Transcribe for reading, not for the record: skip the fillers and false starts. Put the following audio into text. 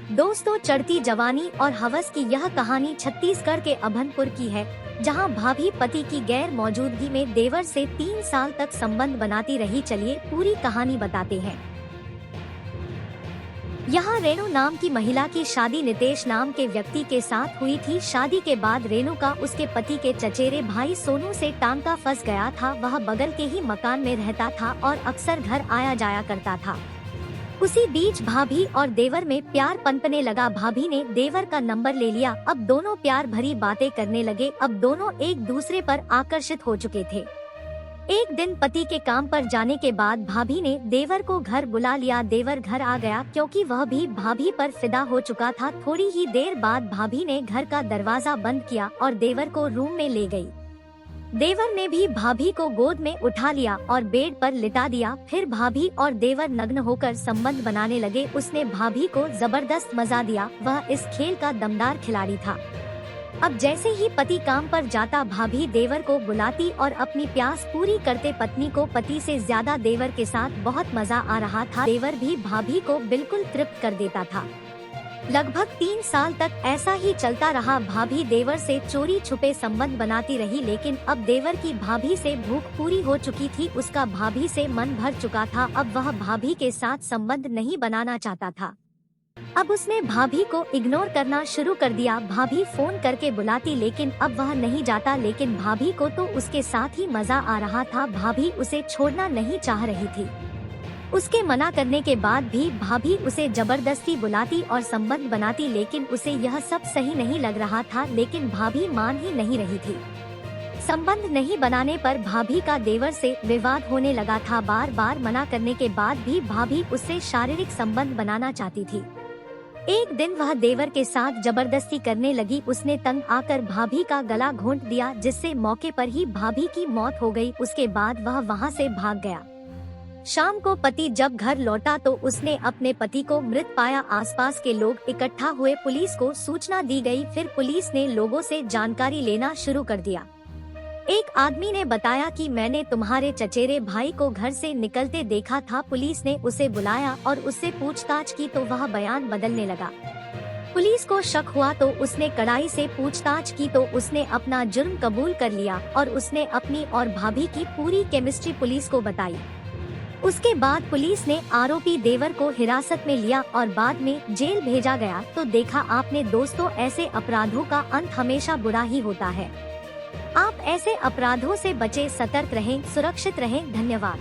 दोस्तों, चढ़ती जवानी और हवस की यह कहानी छत्तीसगढ़ के अभनपुर की है, जहां भाभी पति की गैर मौजूदगी में देवर से 3 साल तक संबंध बनाती रही। चलिए पूरी कहानी बताते हैं। यहाँ रेणु नाम की महिला की शादी नितेश नाम के व्यक्ति के साथ हुई थी। शादी के बाद रेणु का उसके पति के चचेरे भाई सोनू से टांका फंस गया था। वह बगल के ही मकान में रहता था और अक्सर घर आया जाया करता था। उसी बीच भाभी और देवर में प्यार पनपने लगा। भाभी ने देवर का नंबर ले लिया। अब दोनों प्यार भरी बातें करने लगे। अब दोनों एक दूसरे पर आकर्षित हो चुके थे। एक दिन पति के काम पर जाने के बाद भाभी ने देवर को घर बुला लिया। देवर घर आ गया क्योंकि वह भी भाभी पर फिदा हो चुका था। थोड़ी ही देर बाद भाभी ने घर का दरवाजा बंद किया और देवर को रूम में ले गई। देवर ने भी भाभी को गोद में उठा लिया और बेड पर लिटा दिया। फिर भाभी और देवर नग्न होकर संबंध बनाने लगे। उसने भाभी को जबरदस्त मजा दिया। वह इस खेल का दमदार खिलाड़ी था। अब जैसे ही पति काम पर जाता, भाभी देवर को बुलाती और अपनी प्यास पूरी करते। पत्नी को पति से ज्यादा देवर के साथ बहुत मजा आ रहा था। देवर भी भाभी को बिल्कुल तृप्त कर देता था। लगभग 3 साल तक ऐसा ही चलता रहा। भाभी देवर से चोरी छुपे संबंध बनाती रही, लेकिन अब देवर की भाभी से भूख पूरी हो चुकी थी। उसका भाभी से मन भर चुका था। अब वह भाभी के साथ संबंध नहीं बनाना चाहता था। अब उसने भाभी को इग्नोर करना शुरू कर दिया। भाभी फोन करके बुलाती, लेकिन अब वह नहीं जाता। लेकिन भाभी को तो उसके साथ ही मजा आ रहा था। भाभी उसे छोड़ना नहीं चाह रही थी। उसके मना करने के बाद भी भाभी उसे जबरदस्ती बुलाती और संबंध बनाती, लेकिन उसे यह सब सही नहीं लग रहा था। लेकिन भाभी मान ही नहीं रही थी। संबंध नहीं बनाने पर भाभी का देवर से विवाद होने लगा था। बार बार मना करने के बाद भी भाभी उससे शारीरिक संबंध बनाना चाहती थी। एक दिन वह देवर के साथ जबरदस्ती करने लगी। उसने तंग आकर भाभी का गला घोंट दिया, जिससे मौके पर ही भाभी की मौत हो गई। उसके बाद वह वहां से भाग गया। शाम को पति जब घर लौटा तो उसने अपने पति को मृत पाया। आसपास के लोग इकट्ठा हुए। पुलिस को सूचना दी गई। फिर पुलिस ने लोगों से जानकारी लेना शुरू कर दिया। एक आदमी ने बताया कि मैंने तुम्हारे चचेरे भाई को घर से निकलते देखा था। पुलिस ने उसे बुलाया और उससे पूछताछ की तो वह बयान बदलने लगा। पुलिस को शक हुआ तो उसने कड़ाई से पूछताछ की तो उसने अपना जुर्म कबूल कर लिया और उसने अपनी और भाभी की पूरी केमिस्ट्री पुलिस को बताई। उसके बाद पुलिस ने आरोपी देवर को हिरासत में लिया और बाद में जेल भेजा गया। तो देखा आपने दोस्तों, ऐसे अपराधों का अंत हमेशा बुरा ही होता है। आप ऐसे अपराधों से बचे, सतर्क रहें, सुरक्षित रहें। धन्यवाद।